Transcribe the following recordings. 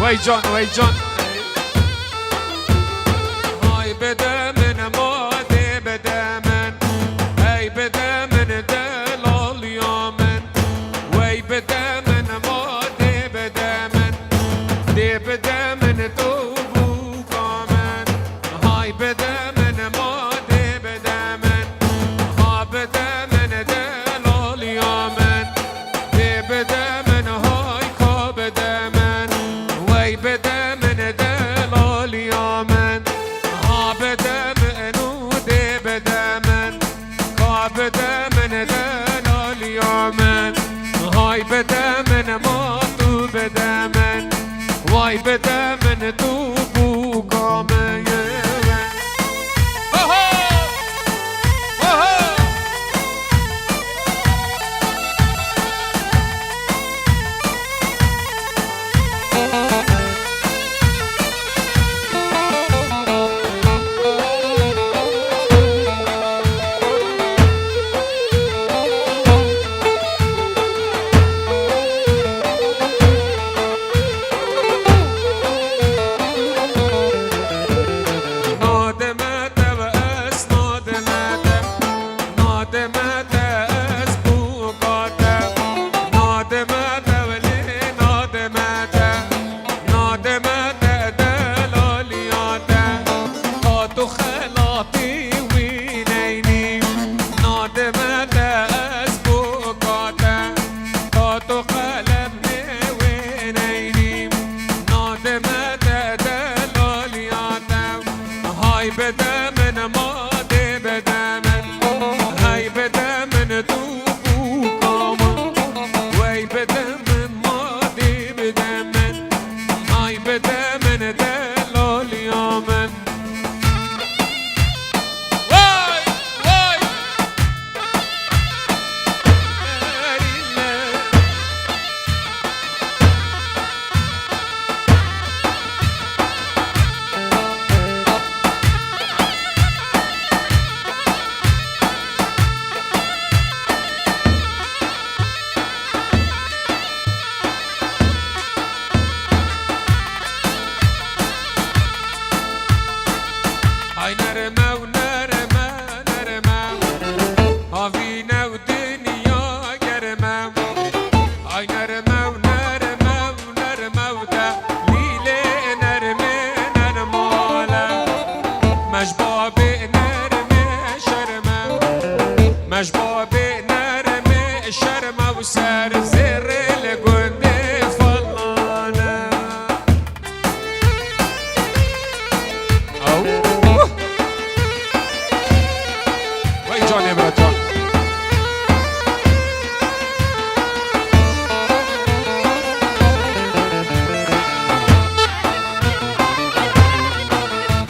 وای جان وای جان های بده من ماده بده من ای بده من دلال یا من وای بده من ماده بده من ده بده من تو بوکا من های بده من ماده بده من ها بده من دلال یا من ده بده من های کا بده من وای بده من دلال یا من ها بده منو ده بده من کا بده من دلال یا من های بده من ما تو بده من وای بده من تو بوکا من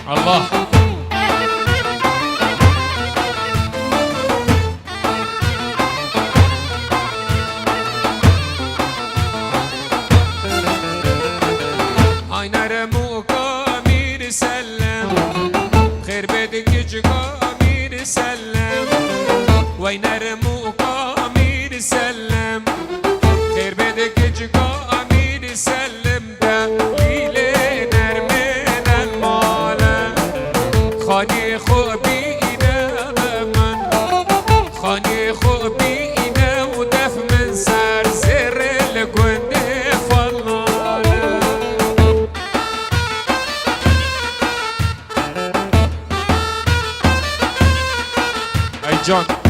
الله aynare mukamir sellem خير بدك جقامير سلم وينر مقامير سلم خير بدك جقامير سلم دليل نرمين المال خاني خوبينا من خاني خوبينا ودف من جان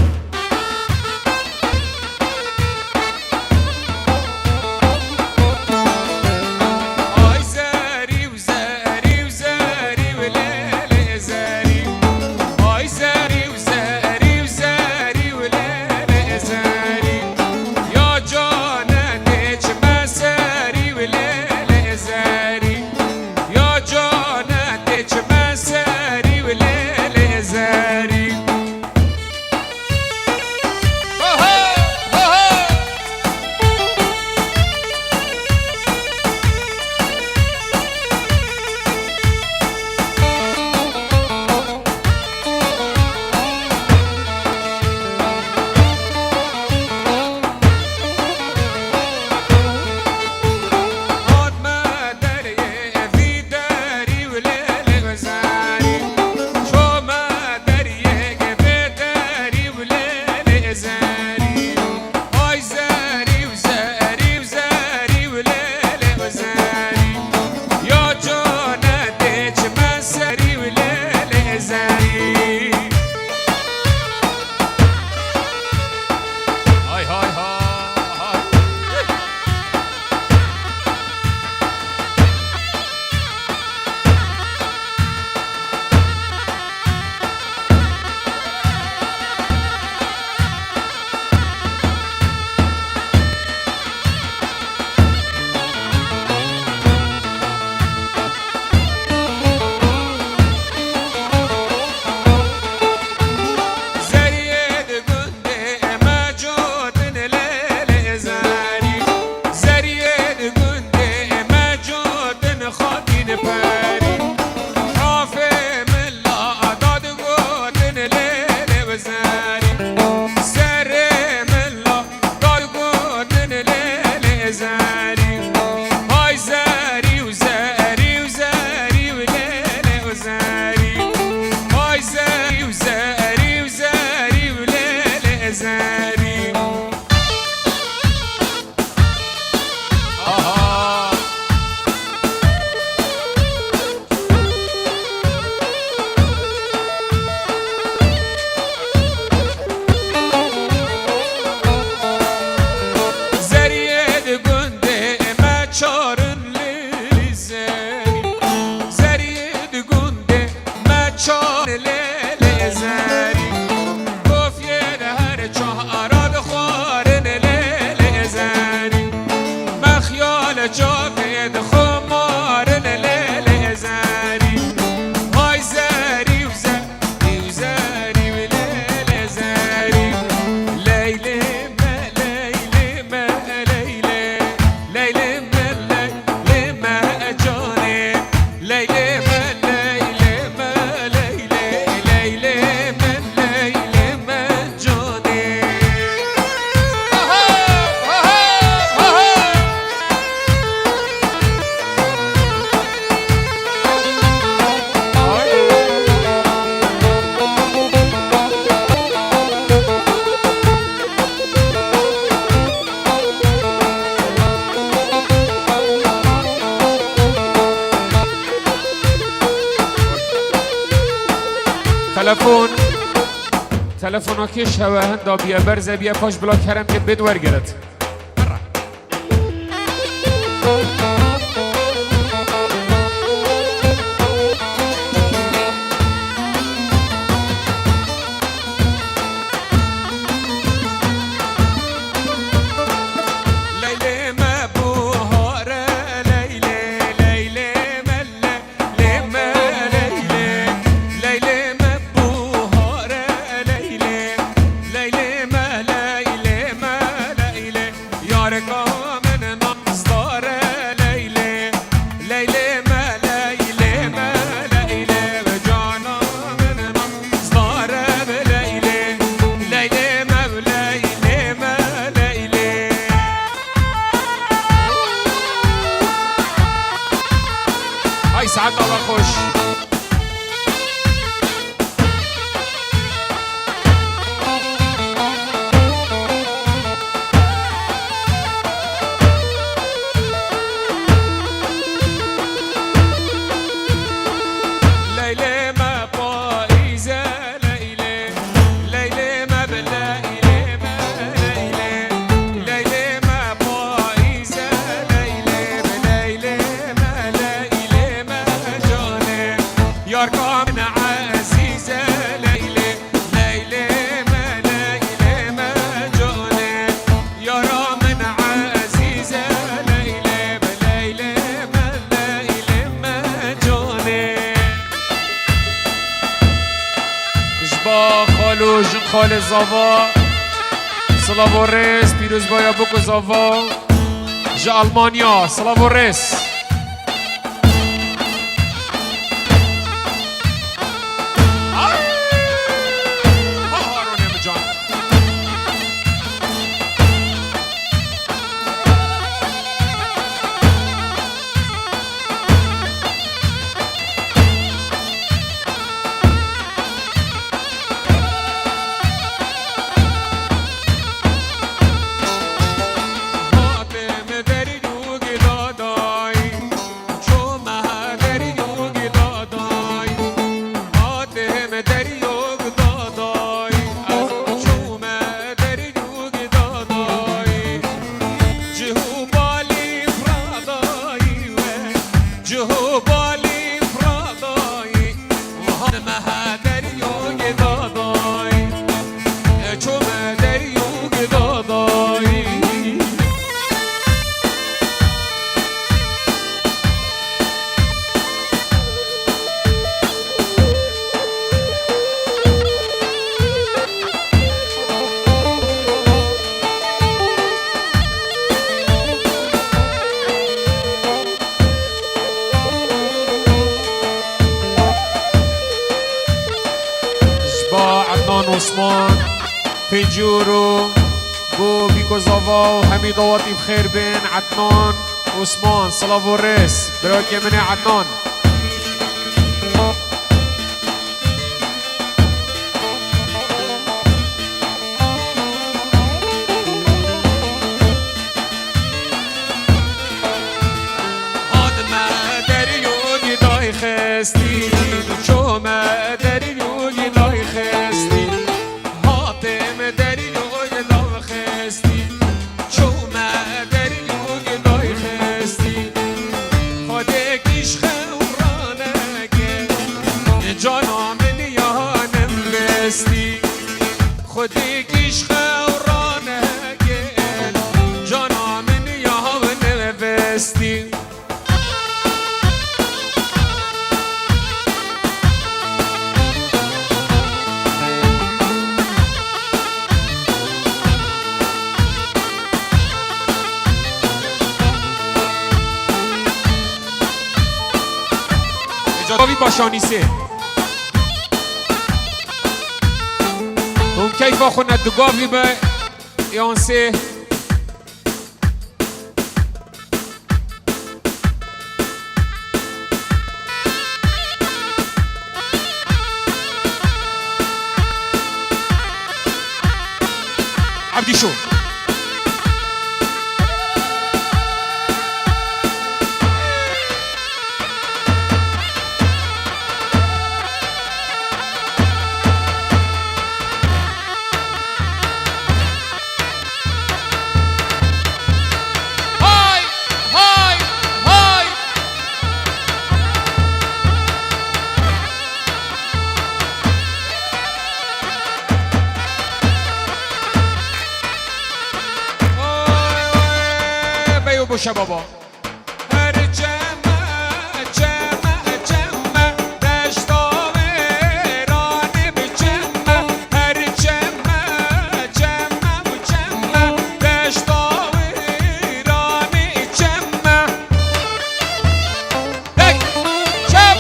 تلفن که شوه هندا بیا برزه بیا پاش بلا کرم که بدور گرد سعد الله خوش خال زاوا سلاو و رس پیروز بایا بکو زاوا جا آلمانیا سلاو و رس عثمان پنجورو بو بیکو زاوا و همی دواتی بخیر بین عدنان عثمان صلاف و رس برای که من عدنان آدم دریوگی دای خستی چوم دریوگی دای خستی خودی کیش خورانه گل جانا من یا نوستی اجازه باشانیسه كيف اخونا الدقافي بيونسي عبدي شو شبابا هر جمع جمع جمع دشتا ویرانه بجمع هر جمع جمع جمع دشتا ویرانه جمع دک شب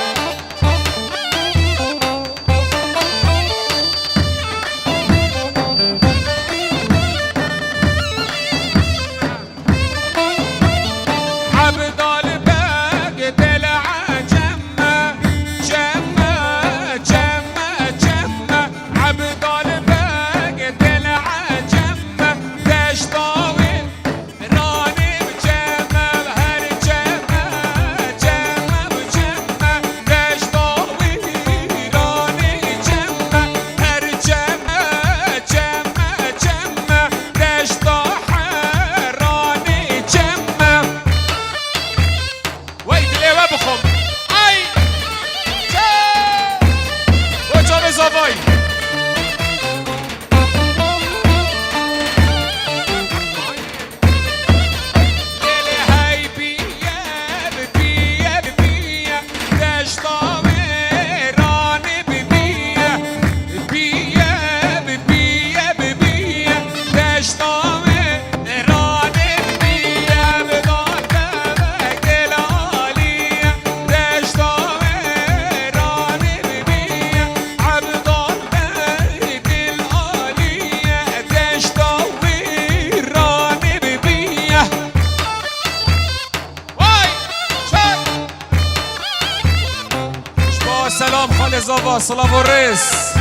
بوكوزافا سلافوريس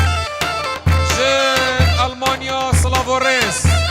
جن ألمانيا سلافوريس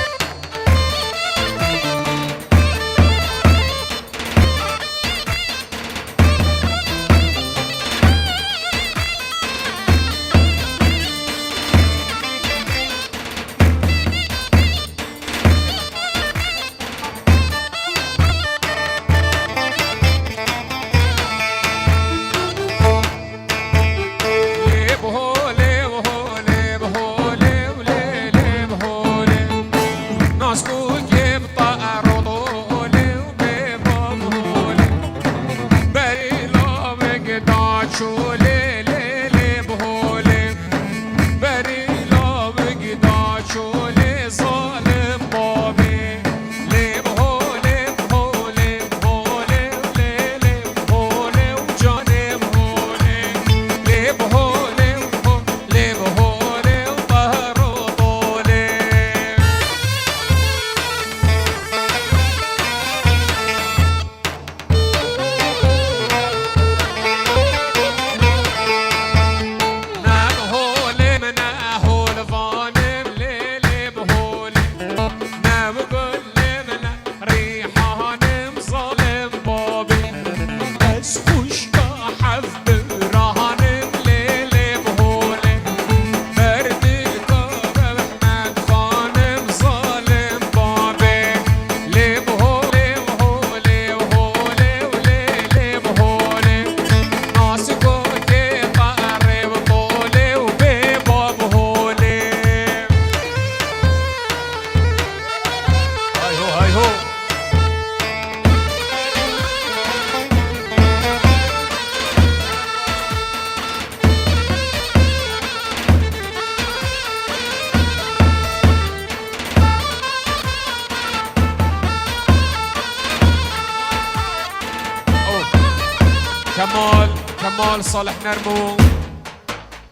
کمال صالح نرمو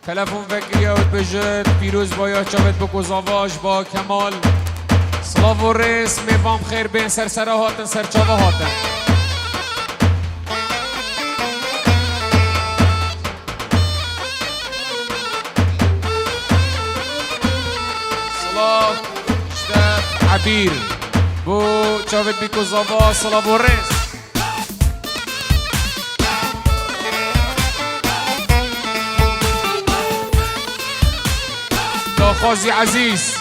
تلفون فکریه و بجد پیروز باید چاوت بکوزاواش با کمال سلاو و ریس میوام خیر بین سر هاتن سر چاوه هاتن سلاو شتف عبیر بو چاوت بکوزاوا سلاو و ریس خازی عزیز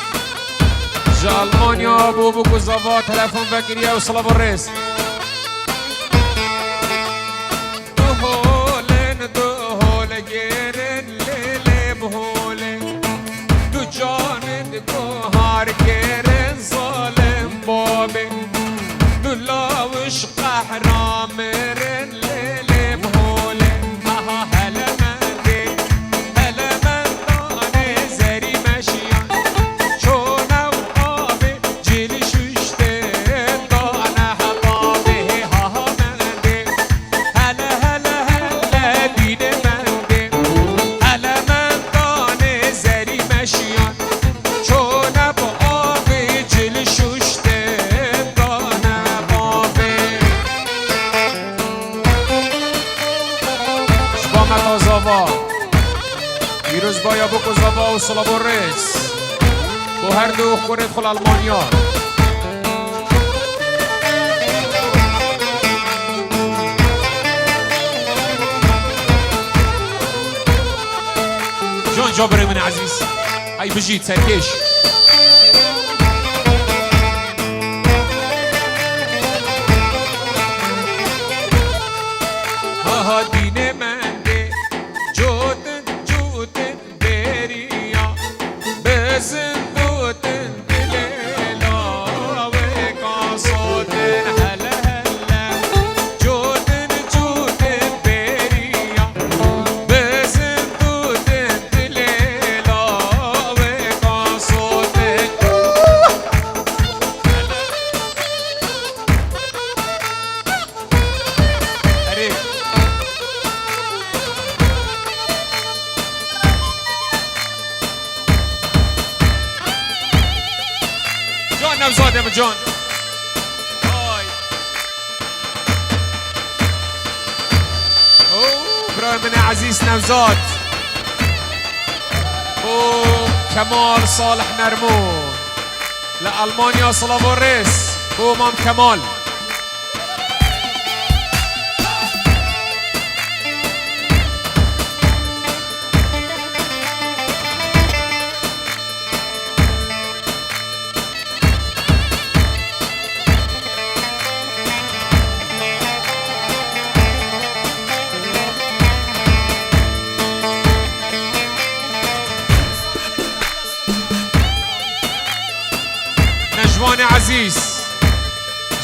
جا المانیا بو بوكوزافا تلفون فکریه و سلاو الرئيس دهولن گیرن لیلی بهولن دو جانن گوهار گیرن ظالم بابن دو لاوش قهرامرن لیلی بهولن آها پیروز باید بوكوزافا و سلاو الرئيس با هر دو خورد خل آلمانیا جان جابر من عزیز های بجید سرکش ها دین من نوزاد ام جان برای من عزیز نوزاد كمال صالح نرمو لألمانيا سلافوريس بو مام كمال. نجوان عزيز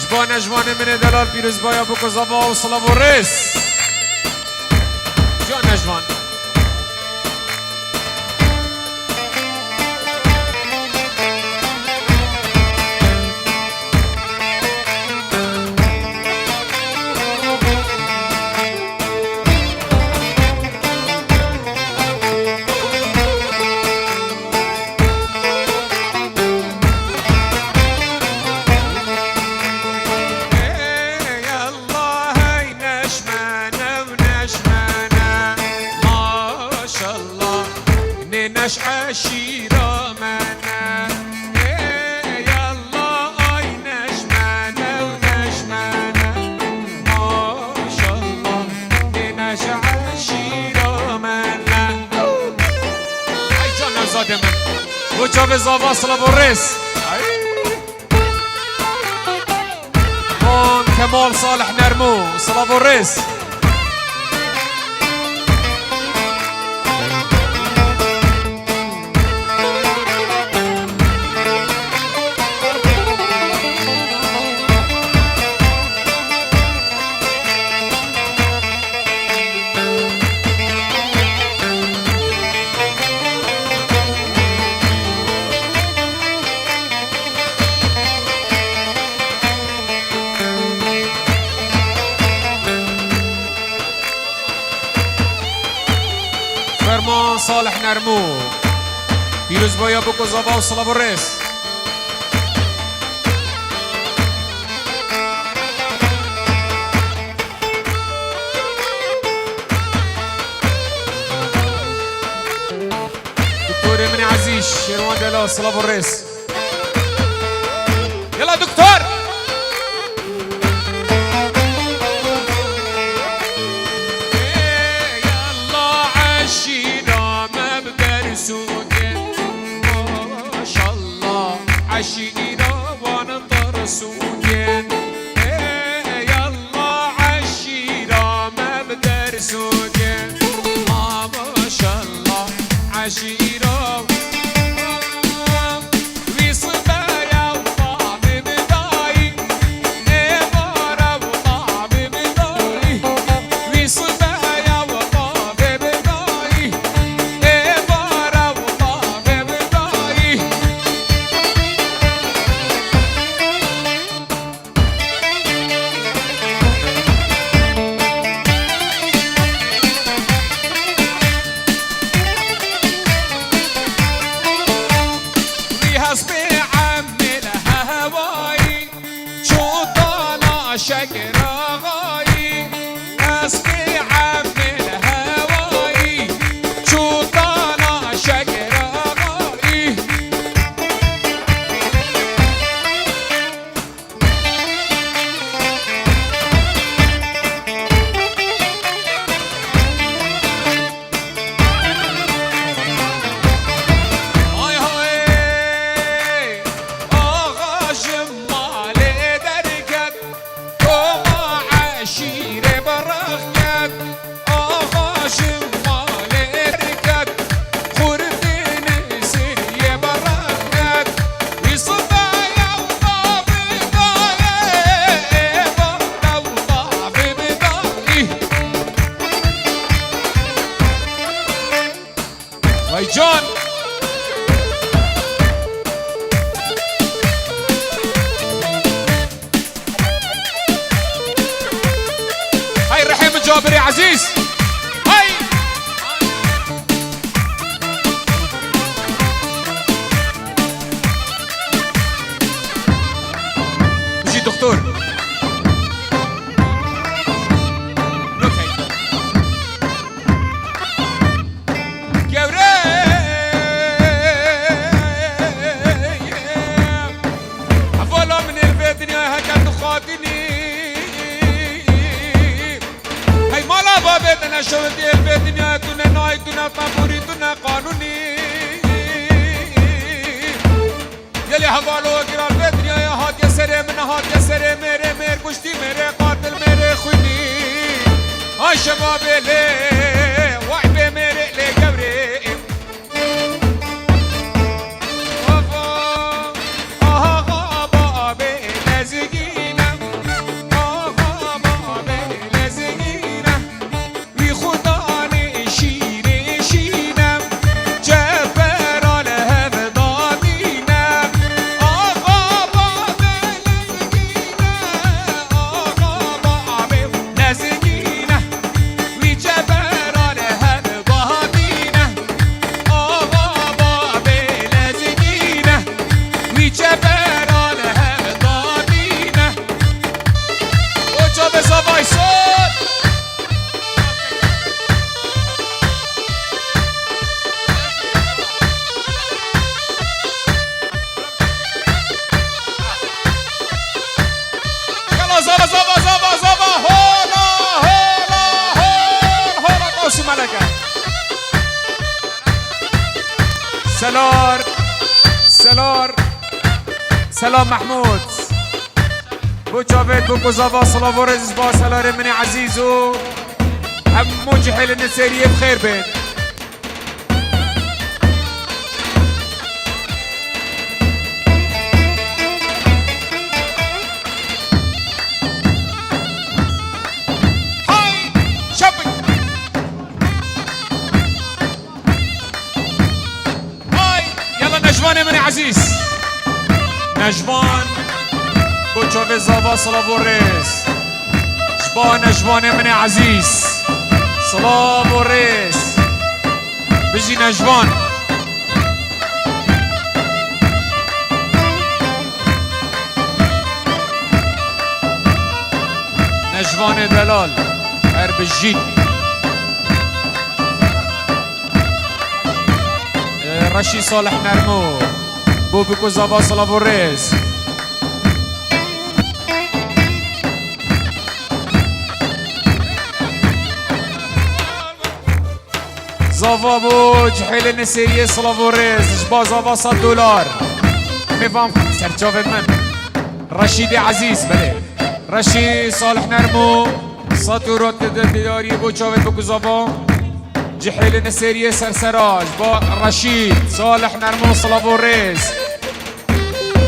جبان نجوان من دلال پیروز بایا بو کوزاوا و سلافوريس جان نجوان نش عشيرة منا يلا اي نشمنا ونشمنا ما شاء الله نش عشيرة منا اي جانا زاده من وجاب زاوا سلافوريس مام كمال صالح نرمو سلافوريس فرمان صالح نرمو پیروز بایا بو کوزاوا و سلافوريس دكتور من عزيز شيروان دلا سلافوريس يلا دكتور ما شاء الله عشيرة ونطر سوقين يلا عشيرة ما بدر سوقين ما شاء الله عشيرة شكر غاي اسمي عمل هواي شو طالع شكر غاي هاي هاي اغا جمالي دركت عشيرة برغيت آغا شمالي ركت خردين سرية برغيت وصبايا وضع بضايا وضع بضايا هاي جون جابر يا عزيز هاي مشي دكتور جوري بدنيا هكذا خاطني هاي مالا بابتنا شودي البدنيا تنا نايتنا فابوريتنا قانوني يلي حوالو اقرا البدنيا يا هات يا سري من هات يا سري ميري مير كشتي ميري قاتل ميري خوني هاي شباب لي وعبي ميري لي قبري سلام محمود بو جاوید بو كوزافا صلاة ورز با سلار مني عزيزو همو جحيل النسيرية بخير بين هاي شبك هاي يلا نجواني مني عزيز نجوان بو جاوید زاوا صلاة ورز شبا نجوان مني عزيز صلاة ورز بجي نجوان نجوان دلال اربجي رشي صالح نرمو بو بكو زاوا صلاة ورز زاوا بو جحيل النسيرية صلاة ورز جبا زاوا $100 ميفام سرجاوید من رشيد عزيز بله رشي صالح نرمو ساتورات دياري بو جاوید بو زاوا جحيل النسيرية سرسراج با رشيد صالح نرمو صلاة ورز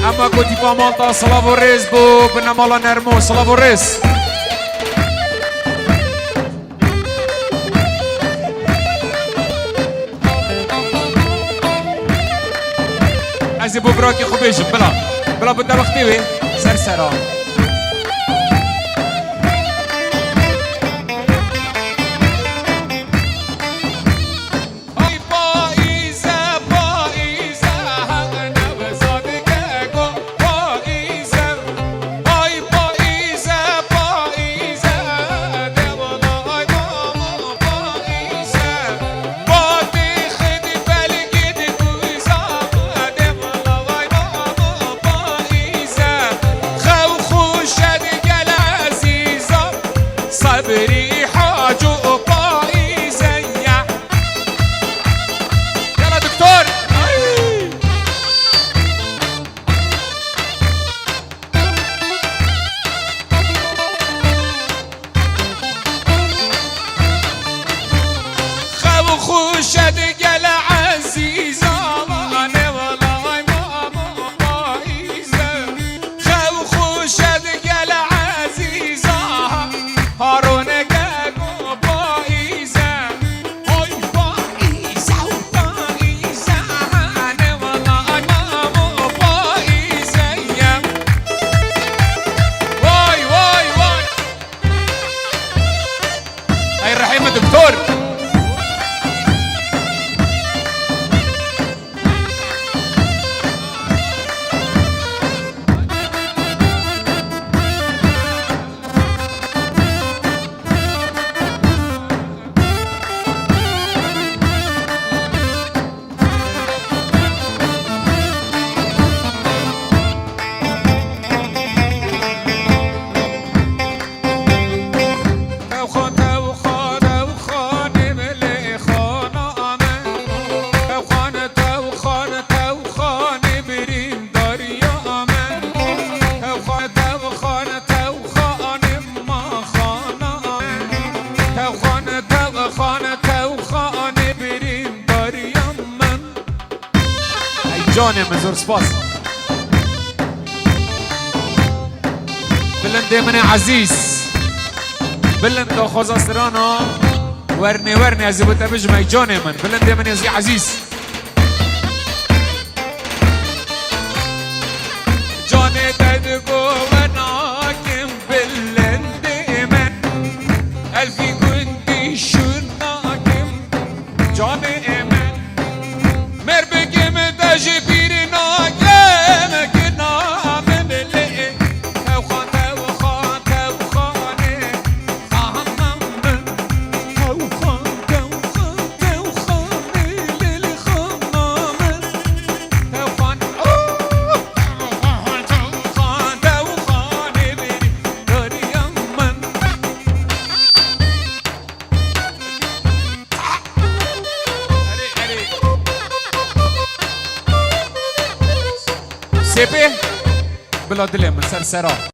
اما كنتي فامالتا صلاة ورز بو بنمالا نرمو صلاة ورز ازي بو براكي خبيش بلا بدا وقتي سرسرا جاني من زور سباس بلند من عزيز بلند دو خوزاسترانا ورني از بوتا بجمع جاني من بلند من يزي عزيز جاني تدقو وناكم بلند من الفي كنتي شناكم جاني من مربكم تجبير ناكم كنا من بلئ توخان توخان توخاني فهم من توخان توخان توخاني للخنا من توخان توخان توخاني بريم من سيبي بلا دلم سرسرا